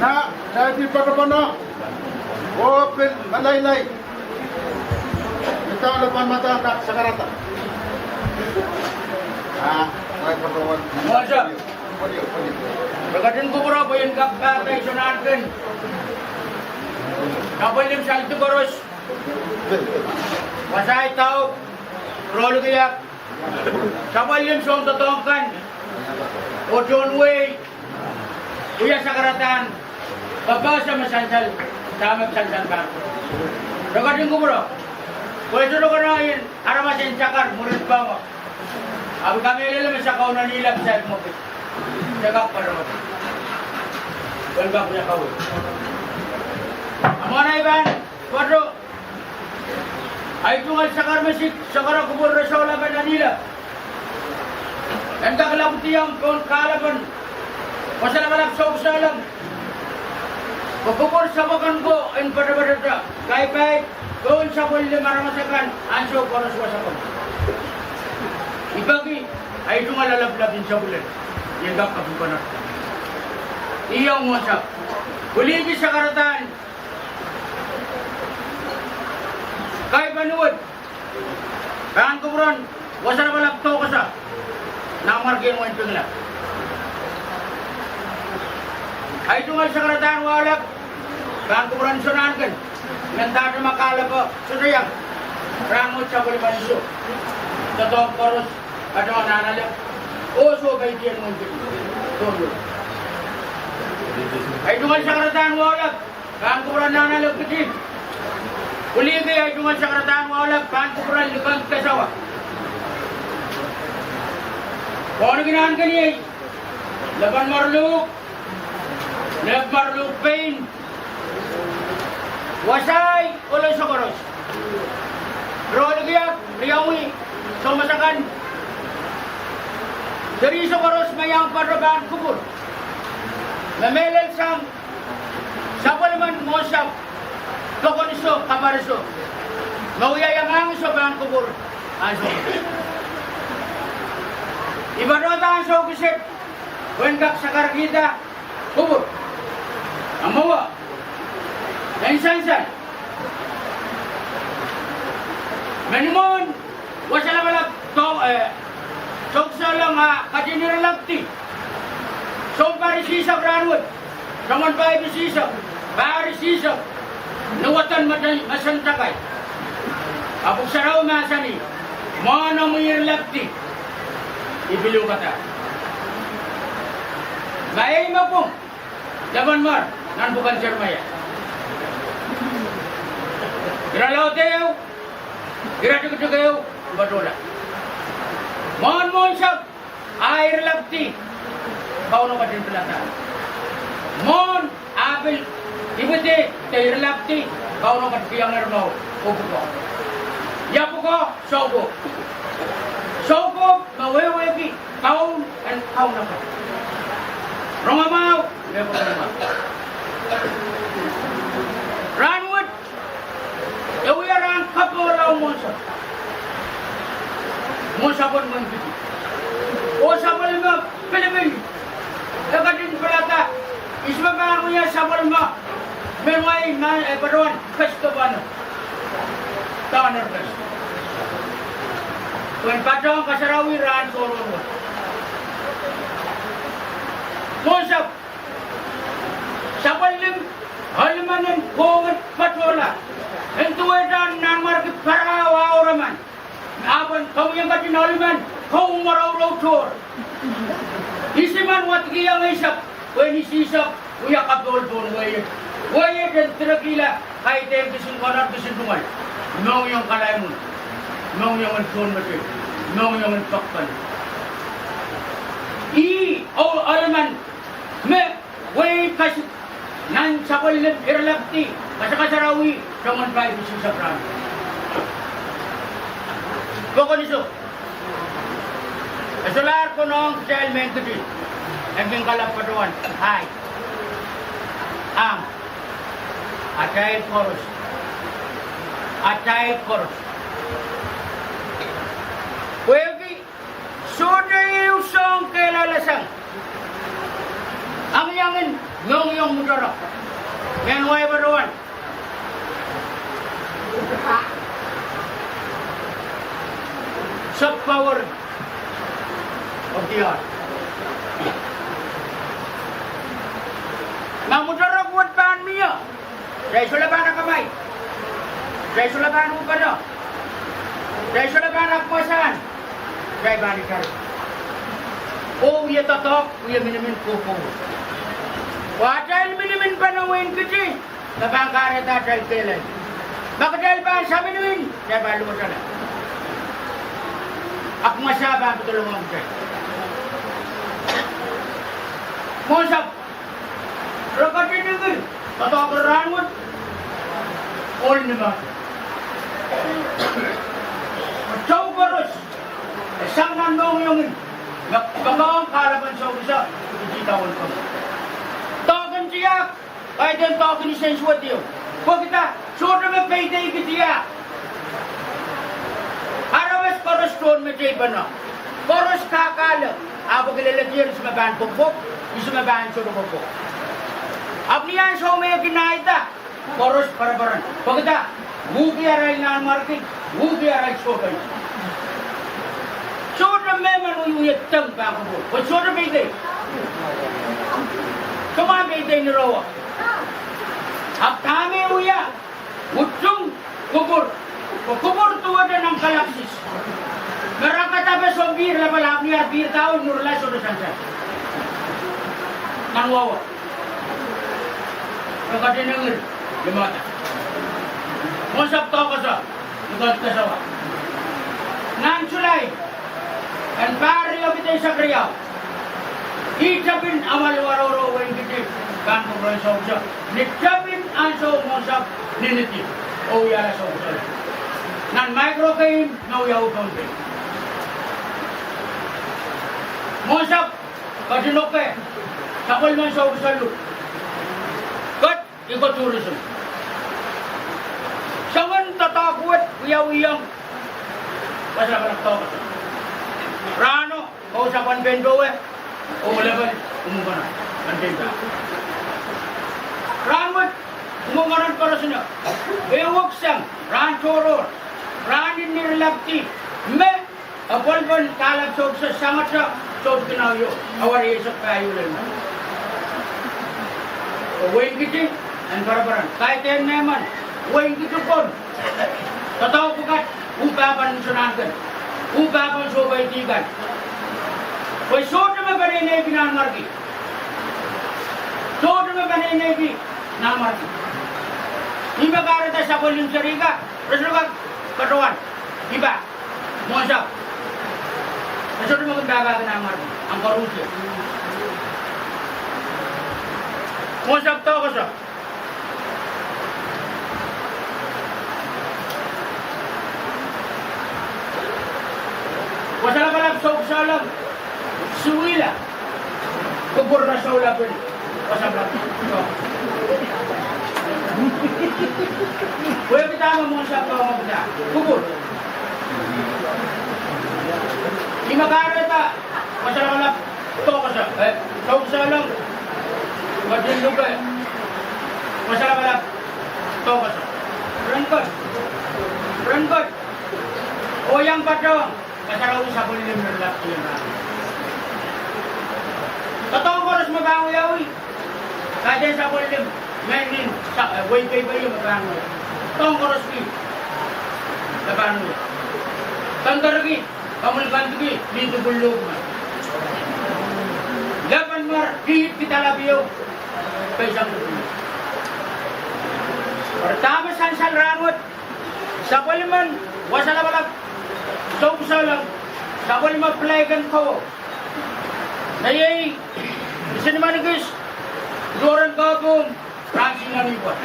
Na, di pagkapano, open, malaylay. Ito ang laban mata sa karata. May pagkawan. Masa, bagatin ko bro, po yung kapatay sunadin. Kapalim sa ito koros. Masay tao, rolo kayak. Kapalim sa totongkan. O John Way. Kuya sa karatan, baba sa masansal, sa magsansal ka. Bagatin ko bro, kung ito ko na yun, aramasin sakar, murid ba mo? Abi kami ilang sa kaunan nilang sa mo. Jaga pa naman. Wala ko niya kawin. Amo na iban, kwadro. Ay tungal sakar masik, sakar kubur sa wala ba na nila. Nanda kalabutiyang kung kalaban. Pasal malap sa alam. Pagkukor sa makan ko, in pada-pada kay doon sa pwede maramasakan, ansyo ko na suwasakan. Ibagi, ay ito nga lalablabin sa bulan. Yan ka kapupanan. Iyang wasak. Huligi sa karataan. Kay panuod. Kahan ko bron, wasa na malapto ka sa. Namargin mo ito nila. Ay ito nga sa karataan walap. Kahan ko bron sunahan kan. Nandaan na makala po. Sunayang. Rangot sa baliban iso. Totoo koros. Ano ang nanalap? Oso kay Diyan mo dito. Todo. Ay dungan sa karataan walap. Kaangkuran nanalap kiti. Uligi ay dungan sa karataan walap. Kaangkuran libang kasawa. Kung ano ginahan ka niya? Laban marluk. Lab marluk pain. Wasay. Ulo sa koros. Pero nagiyak. Riyawi. So masakan. Dari sa koros mayang paragaan kubur. Mamelel sang sapalaman mosap. Kokoniso, kamariso. Mauyayang ang sa bang kubur. Aso. Ibarota ang sa kusit. Wengkak sa kargita. Kubur. Amawa. Nansansan. Menimon. Wasala malap. Soksa lang kadinira lagti. So parisisa branwad. Saman pa ibisisa. Parisisa. Nuwatan masantakay. Apog saraw masani. Mana mo yung lagti. Ibilu kata. Maay mo po. Laban mar. Nan bukan sermaya. Kiralaw tayo. Kira-kira kayo. Badola. Mohon sab air lagti kau no kadin pelata. Mohon abil ibete air lagti kau no kadiyang ermo upuko. Ya puko sobo. Sobo mawewe ki kau and kau na ka. Rongamau lepo na. Ranwood ewiran kapolaw mo sa. Musa pun mengikuti. Oh sabal ma Pilipin. Dekat pelata. Isma bangunya sabal ma. Menwai berwan kestoban. Taner kes. Tuan padang kasarawi ran sorong. Musa. Sabal lim halmanen kongat patola. Entu edan namar ke parawa oraman. Aban kau yang kat dinaliman, kau marau tor. Isiman wat giyang isap, when isisap, uya kapol pun waye. Waye dan terakila, kay tem kesimpulan kesimpulan. Mau yang kalaimun, mau yang menton macam, mau yang mentakkan. I, oh alaman, nan sapol irlapti kasarawi jangan baik di sabran pokok isu asalar ko nong child mentity naging kalapaduan hai ang atay chorus Wegi, sudah usang kelalasang. Ang yangin, yung mudarak. Yan way baruan. Sub power of the earth. Nang mudarak buat bahan miya. Dari sulaban ang kamay. Dari sulaban ang upado. Dari sulaban ang kuasaan. Dari bani kari. Oh, iya tatok, iya minimin kuku. Wadal minimin panawin kiti. Tabang kare tadal kelan. Makadal ba sa minimin? Dari balu masala. Ako masaba betul ngomong saya. Mosap. Rakatin negeri. Tatok keranwat. All naman. Chow baros. Isang nandong yung magkakang kalaban sa usa, ijitawan ko. Token siya, kahit yung token ni sensuat yun. Kung kita, suot na payday kitiya. Harawas koros tuon matay pa na. Koros kakala. Ako kilalagyan sa mabahan pukpuk, sa mabahan sa pukpuk. Apniyan sa umaya kinaita, koros parabaran. Kung kita, buki aray na ang market, buki aray sopan. Soda memang uyuyat tang pa ako po. Kung soda payday. Kama payday ni rawa. At kami uya. Utsong kubur. Kubur tuwa na ng kalapsis. Marakatabi sa bir na pala niya bir taon nurla soda sansa. Nangwawa. Nakatinangir. Limata. Monsap to ka sa. Nagad ka sawa. Nang sulay. And barrio kita sa kriyaw. Itapin amal waroro wen kita kan pagray sa usa. Nitapin anso monsap niniti. O yala sa usa. Nan micro game no yaw konti. Monsap kadinoke. Sakol man sa usa lu. Kat ikot tourism. Sangan tatakwat uyang-uyang. Basta ka nagtawag. Rano, kau sa Pohnpeian o level, umuganan, Pohnpeian. Ranwat, umuganan para sila. Ewag siyang, ran choror, ranin nirlapti, me, Pohnpeian kalab sa sangat sa kinayo, awari sa kayulan. Uwain kiti, ang barabaran, kahit yan naman, uwain kiti pon. Tataw pukat, upapan sunagan. Upapan sobay tigan. Kung soda maganay binanmarki. Soda maganay binanmarki. Hindi makarata sa kuling sarika. Rasulullah katawan. Iba. Monsap. Soda magdaga ka namarki. Ang karusya. Monsap to ka sa. Wasala kalab sa uksalam. Suwila. Kubur na sa ulapin. Wasablap. Kuya kita mo sa mga kita. Kubur. Di makarata. Wasala kalab. Ito ka sa. Sa uksalam. Madindog ka. Wasala kalab. Ito ka sa. Rangkot. Rangkot. O yang patong. Kasaraw sa kulilim ng lapti yun na. Totoo ko rin mabangoy-awi. Kaya sa kulilim, menin, way-way ba yung mabangoy. Totoo ko rin mabangoy. Tandaragi, pamulbandagi, dito bulog man. Laban mar, hihit kita labiyo. Kaisang kulilim. Pertama san rangot. Sa kuliman, wasala balap. So salam, sabol ma-plagan ko. Nayay, isa naman guys, Doran Gabong, Ranching na nipot.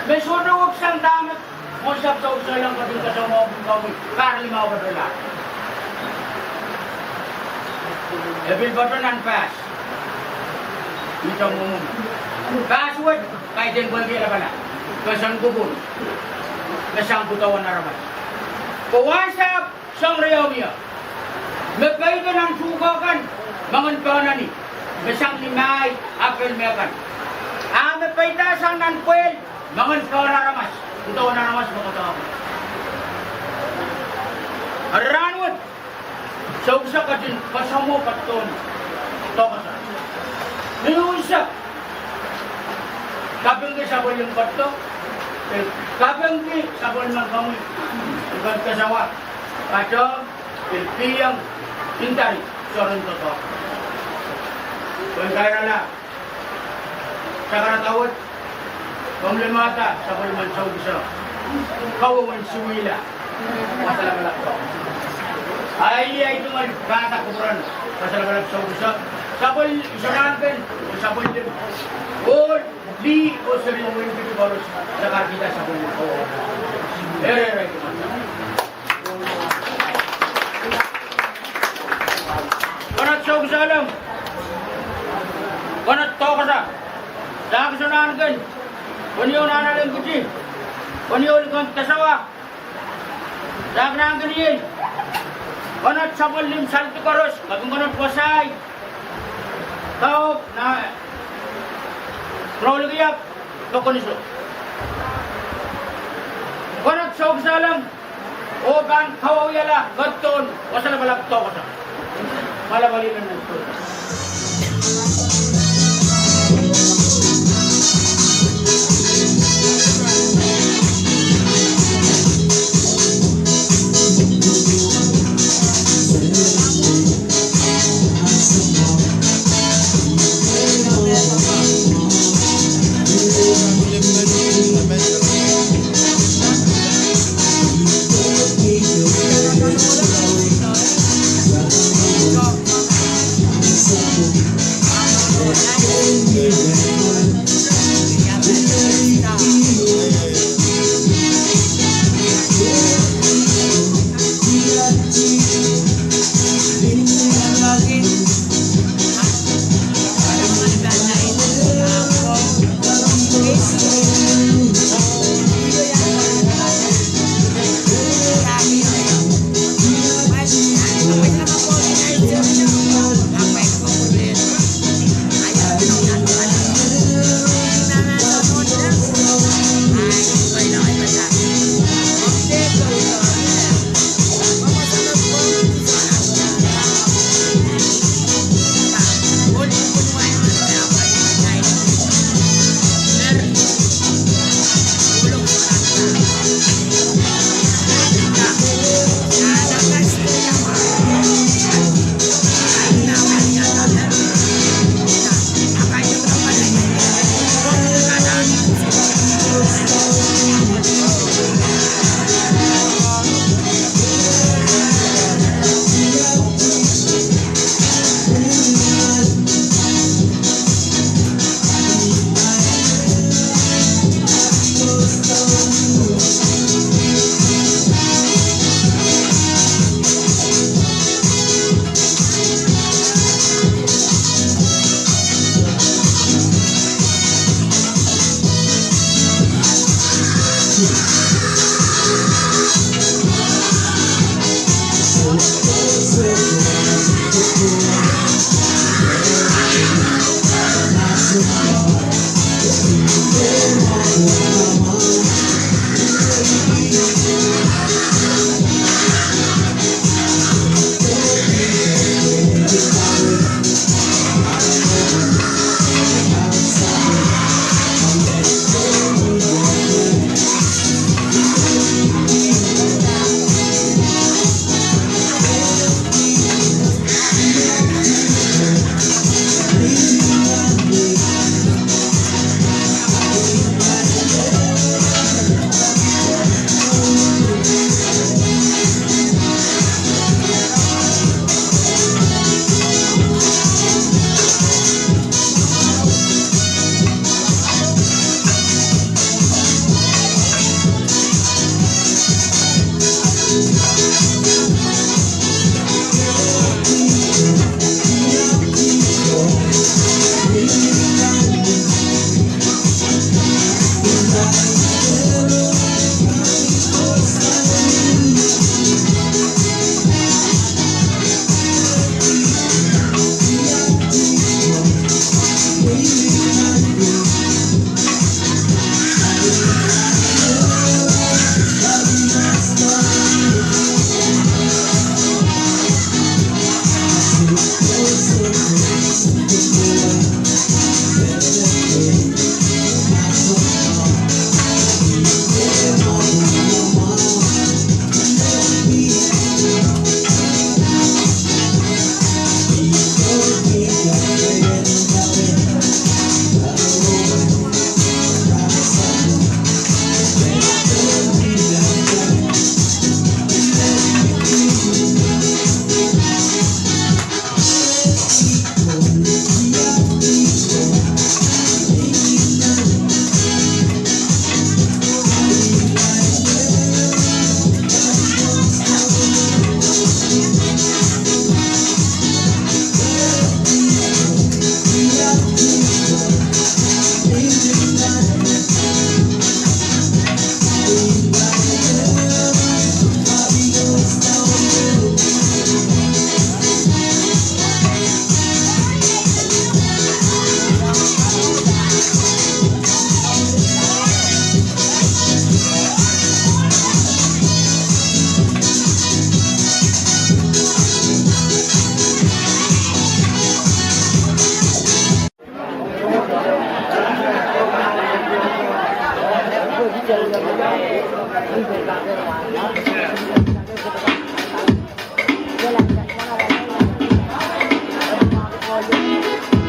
May sunawag sang damat. Musap sa usa lang ka din kasama mo kami. Karli mo ba doon? Ebil ba doon ang pass? Ito mo. Password, kahit din bagi na ba na? Kasang gubon. Kasang butawan na raman. Kuwasap sang reyomya. Magkaitan ang sugakan. Mangan pa na ni. Kasang limay, apel mekan. Magkaitasang ng kwel. Mangan pa na ramas. Butawan na ramas, makatawa ko. Aranwad. Sa usa ka din, kasamo paton. Ito ka. Minuusap. Kapag ka sabon yung pato, kapag ka sabon ng kami, ibang kasawa, pato, pilpiyang, hintari, sorong totoo. Kung kaya na lang, sa karatawad, pamlimata, sabon man sa usa, kawawan suwila, masalagalak ko. Ay ito nga, bata ko pran, masalagalak sa usa, sabon, isanagan, sabon din. Or, di o sering mo yung pitubaros sa karkita sa buhay ko. Kanat sa usalam. Kanat to ka sa. Sa kasunaan kan. Kuniyo na nalang kuti. Kuniyo ulit kasawa. Sa kanaan kaniyin. Kanat sa bulim salto karos. Kagong kanat wasay. Tao na Rolo kayak, dokoniso. Konat sa salam, o kan kawaw yala, gaton, wasala balak to kasa. Malabalikan ng to. Polo.